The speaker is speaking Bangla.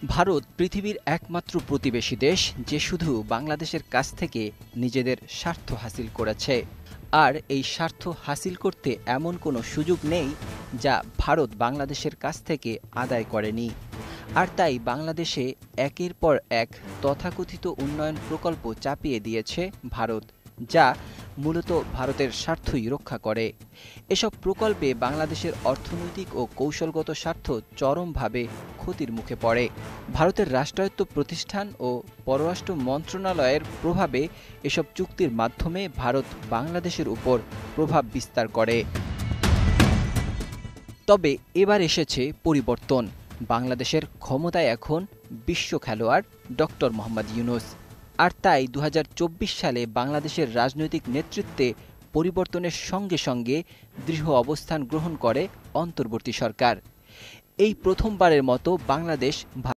ভারত পৃথিবীর একমাত্র প্রতিবেশী দেশ যে শুধু বাংলাদেশের কাছ থেকে নিজেদের স্বার্থ হাসিল করেছে। আর এই স্বার্থ হাসিল করতে এমন কোনো সুযোগ নেই যা ভারত বাংলাদেশের কাছ থেকে আদায় করেনি। আর তাই বাংলাদেশে একের পর এক তথাকথিত উন্নয়ন প্রকল্প চাপিয়ে দিয়েছে ভারত, যা মূলত ভারতের স্বার্থই রক্ষা করে। এসব প্রকল্পে বাংলাদেশের অর্থনৈতিক ও কৌশলগত স্বার্থ চরমভাবে ক্ষতির মুখে পড়ে। ভারতের রাষ্ট্রায়ত্ত প্রতিষ্ঠান ও পররাষ্ট্র মন্ত্রণালয়ের প্রভাবে এসব চুক্তির মাধ্যমে ভারত বাংলাদেশের উপর প্রভাব বিস্তার করে। তবে এবার এসেছে পরিবর্তন। বাংলাদেশের ক্ষমতায় এখন বিশ্ব খেলোয়াড় ডক্টর মোহাম্মদ ইউনূস। আর তাই ২০২৪ সালে বাংলাদেশের রাজনৈতিক নেতৃত্বে পরিবর্তনের সঙ্গে সঙ্গে দৃঢ় অবস্থান গ্রহণ করে অন্তর্বর্তী সরকার। এই প্রথমবারের মতো বাংলাদেশ